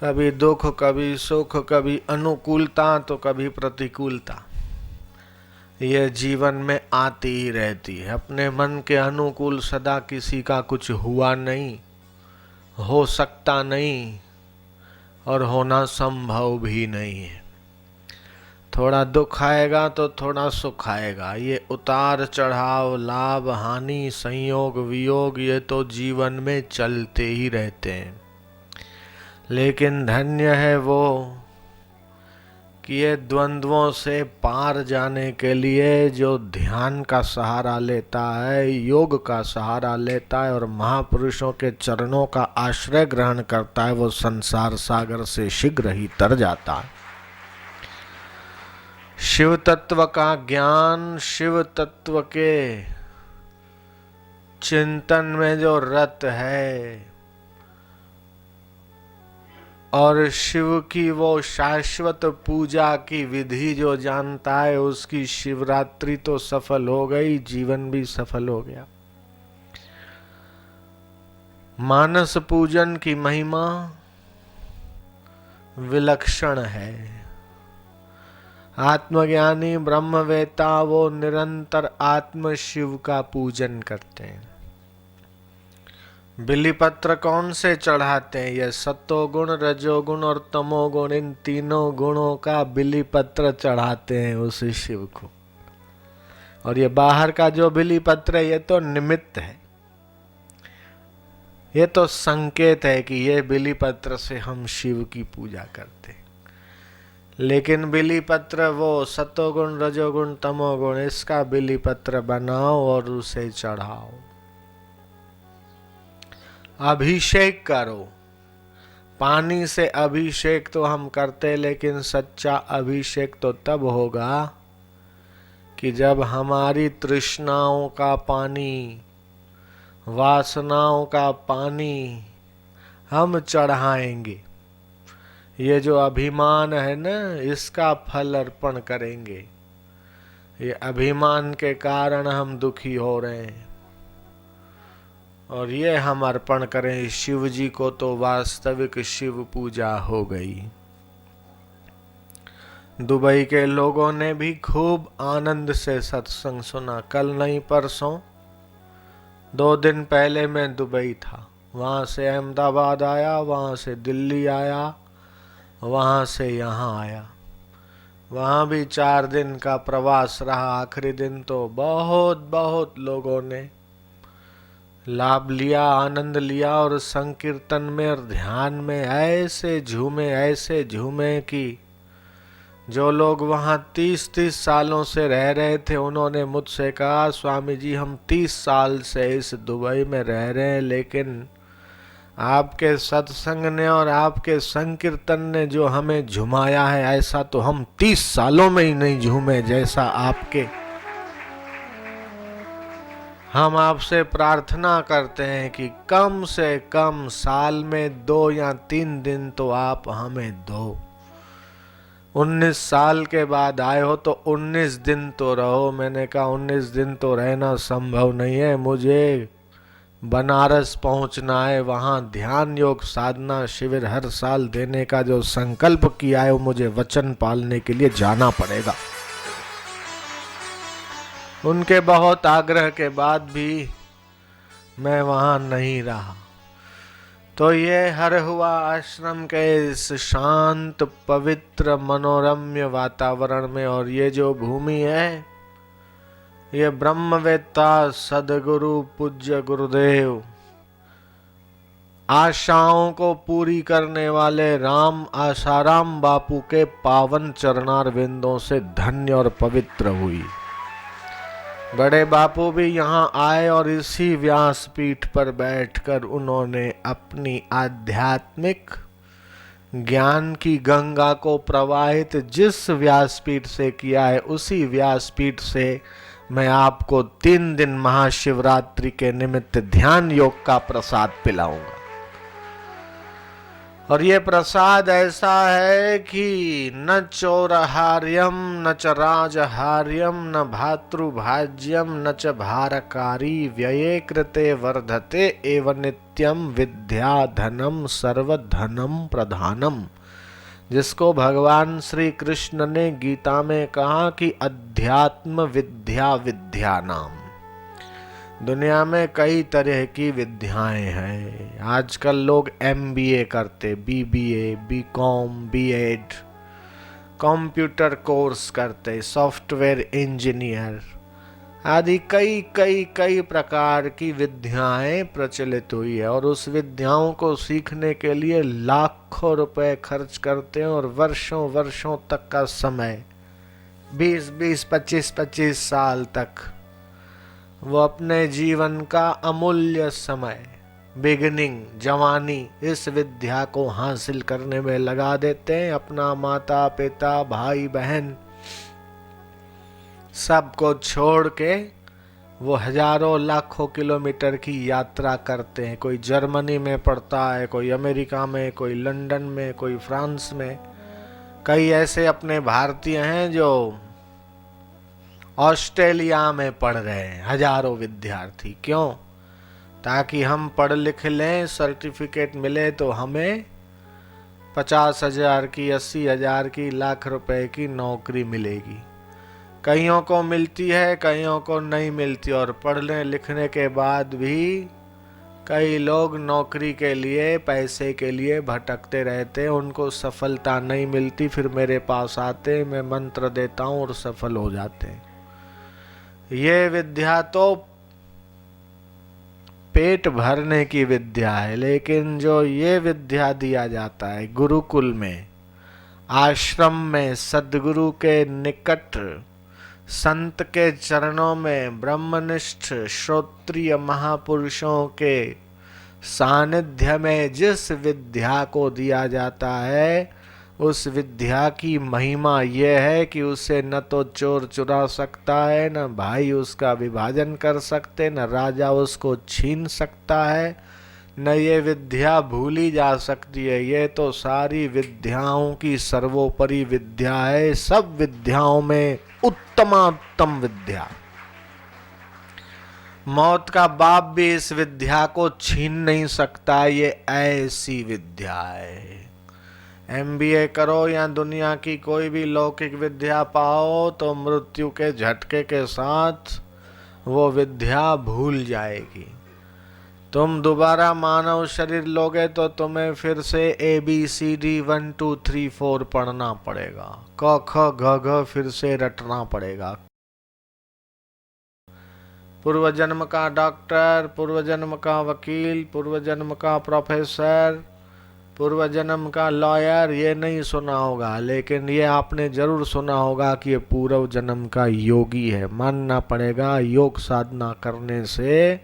कभी दुख, कभी सुख, कभी अनुकूलता तो कभी प्रतिकूलता, यह जीवन में आती ही रहती है। अपने मन के अनुकूल सदा किसी का कुछ हुआ नहीं, हो सकता नहीं और होना संभव भी नहीं है। थोड़ा दुख आएगा तो थोड़ा सुख आएगा। ये उतार चढ़ाव, लाभ हानि, संयोग वियोग, ये तो जीवन में चलते ही रहते हैं। लेकिन धन्य है वो कि ये द्वंद्वों से पार जाने के लिए जो ध्यान का सहारा लेता है, योग का सहारा लेता है और महापुरुषों के चरणों का आश्रय ग्रहण करता है, वो संसार सागर से शीघ्र ही तर जाता है। शिव तत्व का ज्ञान, शिव तत्व के चिंतन में जो रत है और शिव की वो शाश्वत पूजा की विधि जो जानता है, उसकी शिवरात्रि तो सफल हो गई, जीवन भी सफल हो गया। मानस पूजन की महिमा विलक्षण है। आत्मज्ञानी ब्रह्मवेता वो निरंतर आत्म शिव का पूजन करते हैं। बिलीपत्र कौन से चढ़ाते हैं? ये सत्वगुण, रजोगुण और तमोगुण, इन तीनों गुणों का बिलीपत्र चढ़ाते हैं उस शिव को। और ये बाहर का जो बिलीपत्र है, ये तो निमित्त है, ये तो संकेत है कि ये बिलीपत्र से हम शिव की पूजा करते हैं। लेकिन बिलीपत्र वो सत्वगुण, रजोगुण, तमोगुण, इसका बिलीपत्र बनाओ और उसे चढ़ाओ। अभिषेक करो। पानी से अभिषेक तो हम करते, लेकिन सच्चा अभिषेक तो तब होगा कि जब हमारी तृष्णाओं का पानी, वासनाओं का पानी हम चढ़ाएंगे। ये जो अभिमान है ना, इसका फल अर्पण करेंगे। ये अभिमान के कारण हम दुखी हो रहे हैं और ये हम अर्पण करें शिव जी को, तो वास्तविक शिव पूजा हो गई। दुबई के लोगों ने भी खूब आनंद से सत्संग सुना। कल नहीं परसों, 2 दिन पहले मैं दुबई था। वहाँ से अहमदाबाद आया, वहाँ से दिल्ली आया, वहाँ से यहाँ आया। वहाँ भी 4 दिन का प्रवास रहा। आखिरी दिन तो बहुत लोगों ने लाभ लिया, आनंद लिया और संकीर्तन में और ध्यान में ऐसे झूमे कि जो लोग वहाँ 30 सालों से रह रहे थे, उन्होंने मुझसे कहा, स्वामी जी हम 30 साल से इस दुबई में रह रहे हैं, लेकिन आपके सत्संग ने और आपके संकीर्तन ने जो हमें झुमाया है, ऐसा तो हम 30 सालों में ही नहीं झूमे जैसा आपके। हम आपसे प्रार्थना करते हैं कि कम से कम साल में 2 या 3 दिन तो आप हमें दो। 19 साल के बाद आए हो तो 19 दिन तो रहो। मैंने कहा 19 दिन तो रहना संभव नहीं है, मुझे बनारस पहुंचना है, वहां ध्यान योग साधना शिविर हर साल देने का जो संकल्प किया है, वो मुझे वचन पालने के लिए जाना पड़ेगा। उनके बहुत आग्रह के बाद भी मैं वहां नहीं रहा। तो ये हर हुआ आश्रम के इस शांत पवित्र मनोरम्य वातावरण में। और ये जो भूमि है, ये ब्रह्मवेत्ता सदगुरु पूज्य गुरुदेव, आशाओं को पूरी करने वाले राम आसाराम बापू के पावन चरणार विंदों से धन्य और पवित्र हुई। बड़े बापू भी यहाँ आए और इसी व्यासपीठ पर बैठकर उन्होंने अपनी आध्यात्मिक ज्ञान की गंगा को प्रवाहित जिस व्यासपीठ से किया है, उसी व्यासपीठ से मैं आपको 3 दिन महाशिवरात्रि के निमित्त ध्यान योग का प्रसाद पिलाऊंगा। और ये प्रसाद ऐसा है कि न चोरहार्यम न च राजहार्यम न भातृभाज्यम न च भारकारी व्यये कृते वर्धते एव नित्यम विद्या धनम सर्वधनम प्रधानम। जिसको भगवान श्री कृष्ण ने गीता में कहा कि अध्यात्म विद्या विद्या नाम। दुनिया में कई तरह की विद्याएं हैं। आजकल लोग MBA करते, BBA, BCom, B.Ed, computer course करते, सॉफ्टवेयर इंजीनियर आदि कई कई कई प्रकार की विद्याएं प्रचलित हुई है। और उस विद्याओं को सीखने के लिए लाखों रुपए खर्च करते हैं और वर्षों वर्षों तक का समय, 20-20, 25-25 साल तक वो अपने जीवन का अमूल्य समय, बिगिनिंग, जवानी इस विद्या को हासिल करने में लगा देते हैं। अपना माता पिता भाई बहन सबको छोड़ के वो हजारों लाखों किलोमीटर की यात्रा करते हैं। कोई जर्मनी में पढ़ता है, कोई अमेरिका में, कोई लंदन में, कोई फ्रांस में। कई ऐसे अपने भारतीय हैं जो ऑस्ट्रेलिया में पढ़ रहे हैं, हजारों विद्यार्थी। क्यों? ताकि हम पढ़ लिख लें, सर्टिफिकेट मिले तो हमें 50,000 की, 80,000 की, लाख रुपए की नौकरी मिलेगी। कईयों को मिलती है, कईयों को नहीं मिलती। और पढ़ने लिखने के बाद भी कई लोग नौकरी के लिए, पैसे के लिए भटकते रहते हैं, उनको सफलता नहीं मिलती। फिर मेरे पास आते, मैं मंत्र देता हूँ और सफल हो जाते हैं। ये विद्या तो पेट भरने की विद्या है, लेकिन जो ये विद्या दिया जाता है गुरुकुल में, आश्रम में, सद्गुरु के निकट, संत के चरणों में, ब्रह्मनिष्ठ श्रोत्रिय महापुरुषों के सानिध्य में जिस विद्या को दिया जाता है, उस विद्या की महिमा यह है कि उसे न तो चोर चुरा सकता है, न भाई उसका विभाजन कर सकते, न राजा उसको छीन सकता है, न ये विद्या भूली जा सकती है। ये तो सारी विद्याओं की सर्वोपरि विद्या है, सब विद्याओं में उत्तमात्तम विद्या। मौत का बाप भी इस विद्या को छीन नहीं सकता। ये ऐसी विद्या है। MBA करो या दुनिया की कोई भी लौकिक विद्या पाओ तो मृत्यु के झटके के साथ वो विद्या भूल जाएगी। तुम दोबारा मानव शरीर लोगे तो तुम्हें फिर से ABCD 1 2 3 4 पढ़ना पड़ेगा, क ख ग घ फिर से रटना पड़ेगा। पूर्व जन्म का डॉक्टर, पूर्व जन्म का वकील, पूर्व जन्म का प्रोफेसर, पूर्व जन्म का लॉयर, ये नहीं सुना होगा, लेकिन ये आपने जरूर सुना होगा कि ये पूर्व जन्म का योगी है। मानना पड़ेगा, योग साधना करने से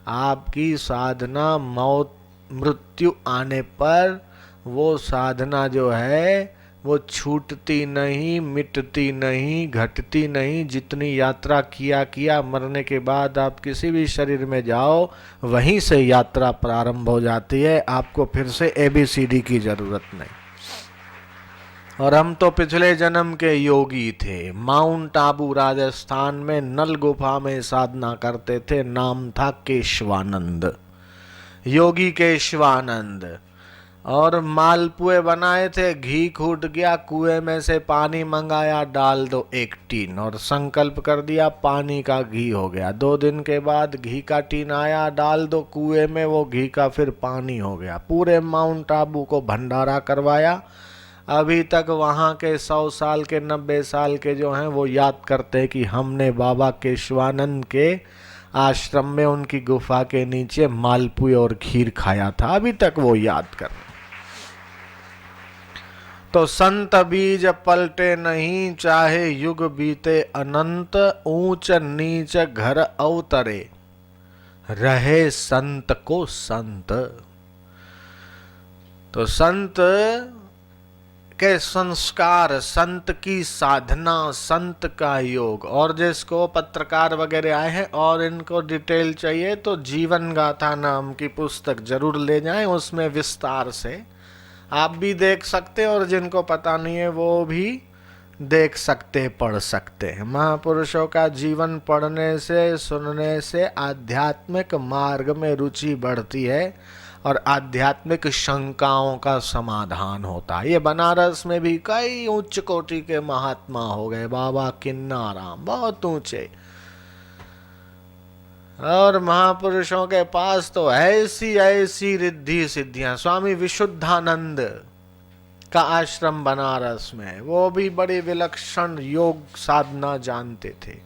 आपकी साधना मृत्यु आने पर वो साधना जो है वो छूटती नहीं, मिटती नहीं, घटती नहीं। जितनी यात्रा किया मरने के बाद आप किसी भी शरीर में जाओ, वहीं से यात्रा प्रारंभ हो जाती है। आपको फिर से ABCD की जरूरत नहीं। और हम तो पिछले जन्म के योगी थे। माउंट आबू राजस्थान में नल गुफा में साधना करते थे। नाम था केशवानंद, योगी केशवानंद। और मालपुए बनाए थे, घी खूट गया, कुएं में से पानी मंगाया, डाल दो 1 टीन, और संकल्प कर दिया पानी का घी हो गया। 2 दिन के बाद घी का टीन आया, डाल दो कुएं में, वो घी का फिर पानी हो गया। पूरे माउंट आबू को भंडारा करवाया। अभी तक वहाँ के 100 साल के, 90 साल के जो हैं वो याद करते हैं कि हमने बाबा केशवानंद के आश्रम में उनकी गुफा के नीचे मालपुए और खीर खाया था। अभी तक वो याद कर। तो संत बीज पलटे नहीं, चाहे युग बीते अनंत, ऊंच नीच घर अवतरे, रहे संत को संत। तो संत के संस्कार, संत की साधना, संत का योग। और जिसको पत्रकार वगैरह आए हैं और इनको डिटेल चाहिए तो जीवन गाथा नाम की पुस्तक जरूर ले जाएं। उसमें विस्तार से आप भी देख सकते और जिनको पता नहीं है वो भी देख सकते, पढ़ सकते हैं। महापुरुषों का जीवन पढ़ने से, सुनने से आध्यात्मिक मार्ग में रुचि बढ़ती है और आध्यात्मिक शंकाओं का समाधान होता है। ये बनारस में भी कई उच्च कोटि के महात्मा हो गए, बाबा किन्नाराम बहुत ऊंचे, और महापुरुषों के पास तो ऐसी ऐसी रिद्धि सिद्धियां। स्वामी विशुद्धानंद का आश्रम बनारस में, वो भी बड़ी विलक्षण योग साधना जानते थे।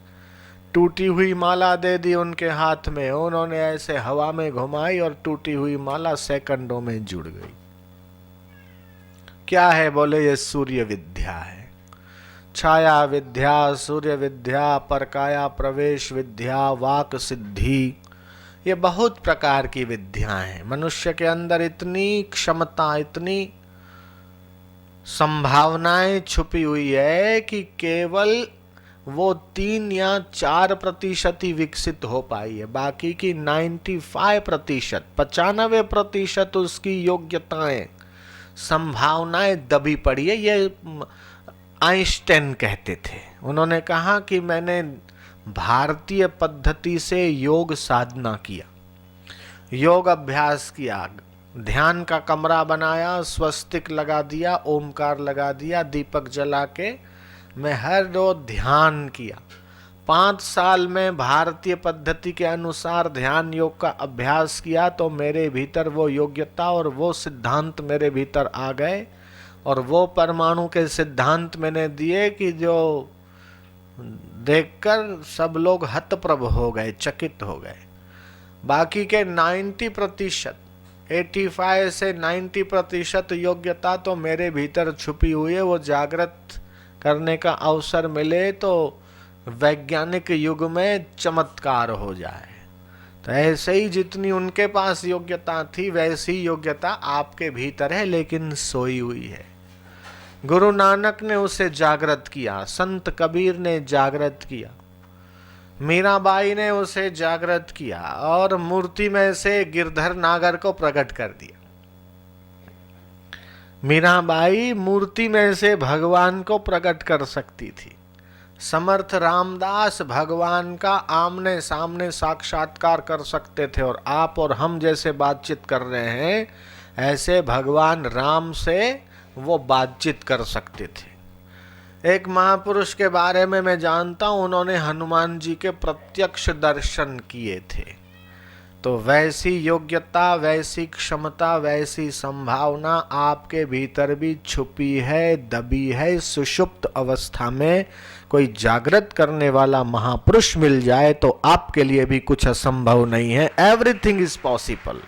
टूटी हुई माला दे दी उनके हाथ में, उन्होंने ऐसे हवा में घुमाई और टूटी हुई माला सेकंडों में जुड़ गई। क्या है? बोले ये सूर्य विद्या है, छाया विद्या, सूर्य विद्या, परकाया प्रवेश विद्या, वाक सिद्धि, ये बहुत प्रकार की विद्याएं हैं। मनुष्य के अंदर इतनी क्षमता, इतनी संभावनाएं छुपी हुई है कि केवल वो 3 या 4% ही विकसित हो पाई है। बाकी की 95%, 95% उसकी योग्यताएं, संभावनाएं दबी पड़ी है। ये आइंस्टाइन कहते थे। उन्होंने कहा कि मैंने भारतीय पद्धति से योग साधना किया, योग अभ्यास किया, ध्यान का कमरा बनाया, स्वस्तिक लगा दिया, ओमकार लगा दिया, दीपक जला के मैं हर रोज ध्यान किया। 5 साल में भारतीय पद्धति के अनुसार ध्यान योग का अभ्यास किया तो मेरे भीतर वो योग्यता और वो सिद्धांत मेरे भीतर आ गए, और वो परमाणु के सिद्धांत मैंने दिए कि जो देखकर सब लोग हतप्रभ हो गए, चकित हो गए। बाकी के 90%, 85 से 90% योग्यता तो मेरे भीतर छुपी हुई है। वो जागृत करने का अवसर मिले तो वैज्ञानिक युग में चमत्कार हो जाए। तो ऐसे ही जितनी उनके पास योग्यता थी वैसी योग्यता आपके भीतर है, लेकिन सोई हुई है। गुरु नानक ने उसे जागृत किया, संत कबीर ने जागृत किया, मीराबाई ने उसे जागृत किया और मूर्ति में से गिरधर नागर को प्रकट कर दिया। मीराबाई मूर्ति में से भगवान को प्रकट कर सकती थी। समर्थ रामदास भगवान का आमने सामने साक्षात्कार कर सकते थे, और आप और हम जैसे बातचीत कर रहे हैं ऐसे भगवान राम से वो बातचीत कर सकते थे। एक महापुरुष के बारे में मैं जानता हूं, उन्होंने हनुमान जी के प्रत्यक्ष दर्शन किए थे। तो वैसी योग्यता, वैसी क्षमता, वैसी संभावना आपके भीतर भी छुपी है, दबी है। सुषुप्त अवस्था में कोई जागृत करने वाला महापुरुष मिल जाए तो आपके लिए भी कुछ असंभव नहीं है। Everything is possible,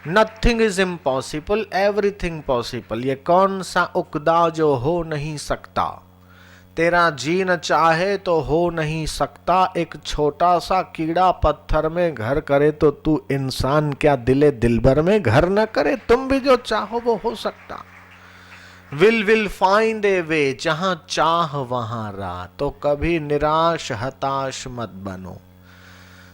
nothing is impossible, everything possible. ये कौन सा उकदा जो हो नहीं सकता, तेरा जी न चाहे तो हो नहीं सकता। एक छोटा सा कीड़ा पत्थर में घर करे तो तू इंसान क्या दिले दिलबर में घर न करे। तुम भी जो चाहो वो हो सकता। विल फाइंड ए वे, जहां चाह वहां राह। तो कभी निराश हताश मत बनो।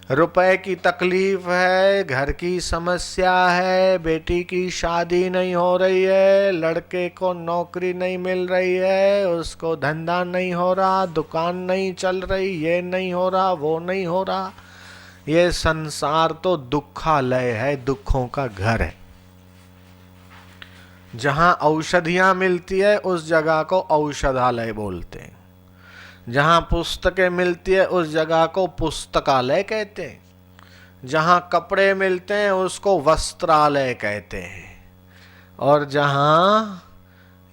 रुपए की तकलीफ है, घर की समस्या है, बेटी की शादी नहीं हो रही है, लड़के को नौकरी नहीं मिल रही है, उसको धंधा नहीं हो रहा, दुकान नहीं चल रही, ये नहीं हो रहा, वो नहीं हो रहा। ये संसार तो दुखालय है, दुखों का घर है। जहां औषधियां मिलती है उस जगह को औषधालय बोलते हैं। जहां पुस्तकें मिलती है उस जगह को पुस्तकालय कहते हैं। जहां कपड़े मिलते हैं उसको वस्त्रालय कहते हैं। और जहां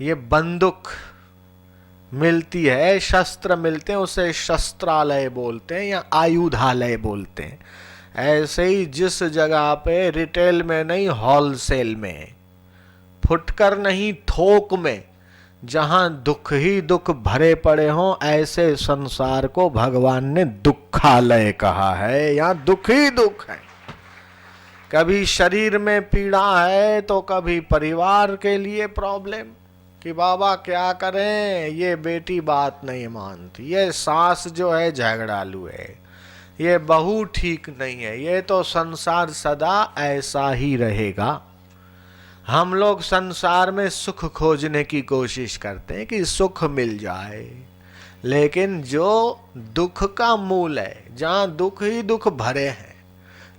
ये बंदूक मिलती है, शस्त्र मिलते हैं, उसे शस्त्रालय बोलते हैं या आयुधालय बोलते हैं। ऐसे ही जिस जगह पे रिटेल में नहीं, होलसेल में, फुटकर नहीं, थोक में, जहां दुख ही दुख भरे पड़े हों, ऐसे संसार को भगवान ने दुखालय कहा है। यहां दुख ही दुख है। कभी शरीर में पीड़ा है तो कभी परिवार के लिए प्रॉब्लम कि बाबा क्या करें, ये बेटी बात नहीं मानती, ये सास जो है झगड़ालू है, ये बहू ठीक नहीं है। ये तो संसार सदा ऐसा ही रहेगा। हम लोग संसार में सुख खोजने की कोशिश करते हैं कि सुख मिल जाए, लेकिन जो दुख का मूल है, जहां दुख ही दुख भरे हैं,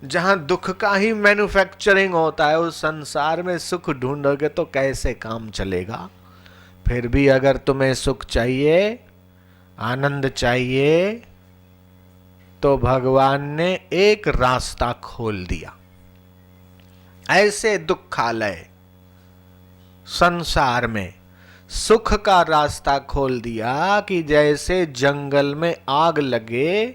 जहां दुख का ही मैन्युफैक्चरिंग होता है, उस संसार में सुख ढूंढोगे तो कैसे काम चलेगा। फिर भी अगर तुम्हें सुख चाहिए, आनंद चाहिए, तो भगवान ने एक रास्ता खोल दिया। ऐसे दुखालय संसार में सुख का रास्ता खोल दिया कि जैसे जंगल में आग लगे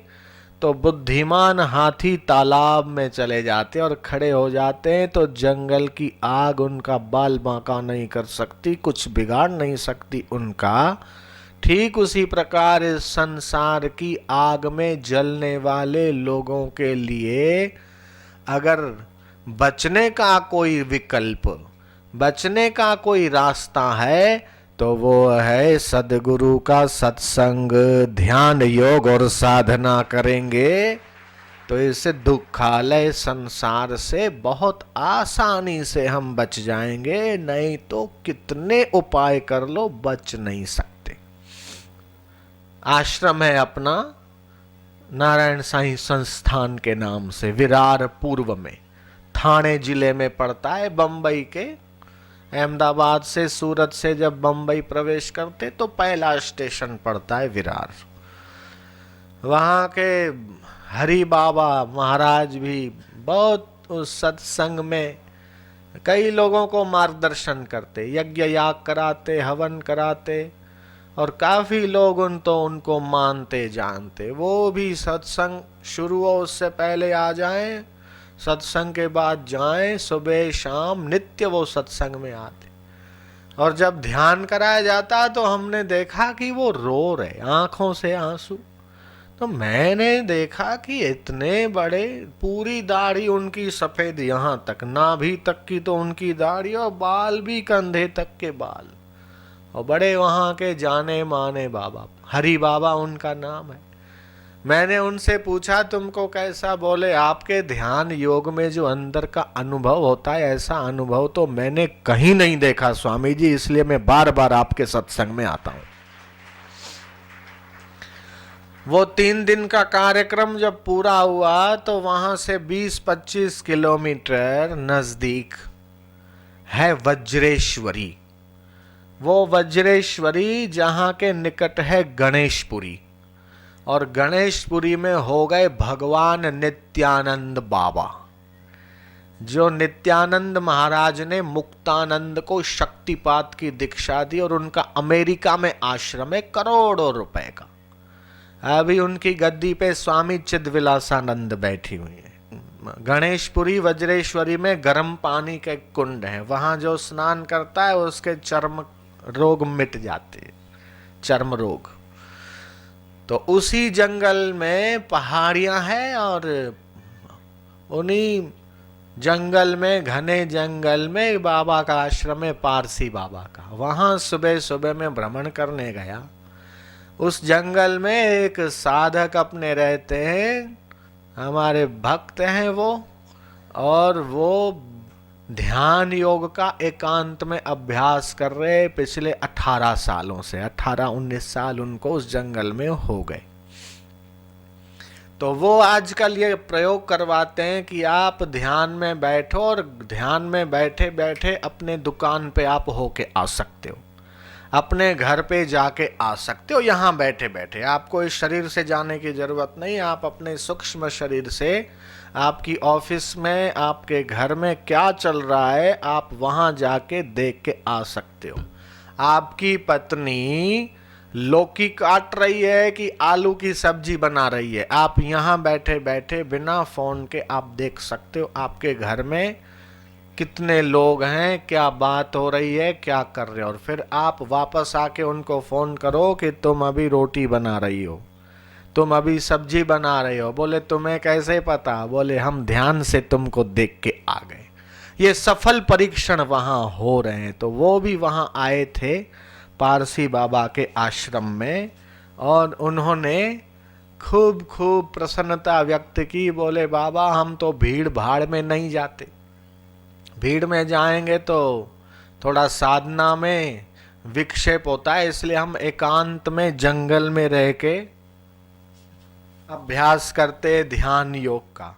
तो बुद्धिमान हाथी तालाब में चले जाते और खड़े हो जाते हैं, तो जंगल की आग उनका बाल बांका नहीं कर सकती, कुछ बिगाड़ नहीं सकती उनका। ठीक उसी प्रकार इस संसार की आग में जलने वाले लोगों के लिए अगर बचने का कोई विकल्प, बचने का कोई रास्ता है, तो वो है सद्गुरु का सत्संग, ध्यान, योग और साधना करेंगे तो इस दुखालय संसार से बहुत आसानी से हम बच जाएंगे। नहीं तो कितने उपाय कर लो, बच नहीं सकते। आश्रम है अपना नारायण साईं संस्थान के नाम से, विरार पूर्व में, थाने जिले में पड़ता है। बंबई के, अहमदाबाद से, सूरत से जब बंबई प्रवेश करते तो पहला स्टेशन पड़ता है विरार। वहाँ के हरि बाबा महाराज भी बहुत उस सत्संग में कई लोगों को मार्गदर्शन करते, यज्ञ याग कराते, हवन कराते, और काफी लोग उनको मानते जानते। वो भी सत्संग शुरू हो उससे पहले आ जाएं, सत्संग के बाद जाएं, सुबह शाम नित्य वो सत्संग में आते। और जब ध्यान कराया जाता तो हमने देखा कि वो रो रहे, आंखों से आंसू। तो मैंने देखा कि इतने बड़े, पूरी दाढ़ी उनकी सफेद यहाँ तक, नाभि तक की तो उनकी दाढ़ी, और बाल भी कंधे तक के बाल, और बड़े वहाँ के जाने माने बाबा, हरि बाबा उनका नाम है। मैंने उनसे पूछा तुमको कैसा? बोले आपके ध्यान योग में जो अंदर का अनुभव होता है, ऐसा अनुभव तो मैंने कहीं नहीं देखा स्वामी जी, इसलिए मैं बार बार आपके सत्संग में आता हूं। वो 3 दिन का कार्यक्रम जब पूरा हुआ तो वहां से 20-25 किलोमीटर नजदीक है वज्रेश्वरी। वो वज्रेश्वरी जहां के निकट है गणेशपुरी, और गणेशपुरी में हो गए भगवान नित्यानंद बाबा। जो नित्यानंद महाराज ने मुक्तानंद को शक्तिपात की दीक्षा दी, और उनका अमेरिका में आश्रम है करोड़ों रुपए का। अभी उनकी गद्दी पे स्वामी चिदविलासानंद बैठी हुई है। गणेशपुरी वज्रेश्वरी में गर्म पानी के कुंड है, वहां जो स्नान करता है उसके चर्म रोग मिट जाते, चर्म रोग। तो उसी जंगल में पहाड़ियां हैं, और उन्हीं जंगल में, घने जंगल में बाबा का आश्रम है, पारसी बाबा का। वहां सुबह सुबह में भ्रमण करने गया। उस जंगल में एक साधक अपने रहते हैं, हमारे भक्त हैं वो, और वो ध्यान योग का एकांत में अभ्यास कर रहे पिछले 18 सालों से। 18-19 साल उनको उस जंगल में हो गए। तो वो आजकल ये प्रयोग करवाते हैं कि आप ध्यान में बैठो, और ध्यान में बैठे बैठे अपने दुकान पे आप होके आ सकते हो, अपने घर पे जाके आ सकते हो, यहाँ बैठे बैठे। आपको इस शरीर से जाने की जरूरत नहीं। आप अपने सूक्ष्म शरीर से, आपकी ऑफिस में, आपके घर में क्या चल रहा है, आप वहां जाके देख के आ सकते हो। आपकी पत्नी लौकी काट रही है कि आलू की सब्जी बना रही है, आप यहाँ बैठे बैठे बिना फोन के आप देख सकते हो आपके घर में कितने लोग हैं, क्या बात हो रही है, क्या कर रहे हो। और फिर आप वापस आके उनको फोन करो कि तुम अभी रोटी बना रही हो, तुम अभी सब्जी बना रहे हो। बोले तुम्हें कैसे पता? बोले हम ध्यान से तुमको देख के आ गए। ये सफल परीक्षण वहां हो रहे हैं। तो वो भी वहां आए थे पारसी बाबा के आश्रम में, और उन्होंने खूब प्रसन्नता व्यक्त की। बोले बाबा हम तो भीड़ भाड़ में नहीं जाते, भीड़ में जाएंगे तो थोड़ा साधना में विक्षेप होता है, इसलिए हम एकांत में जंगल में रह के अभ्यास करते ध्यान योग का।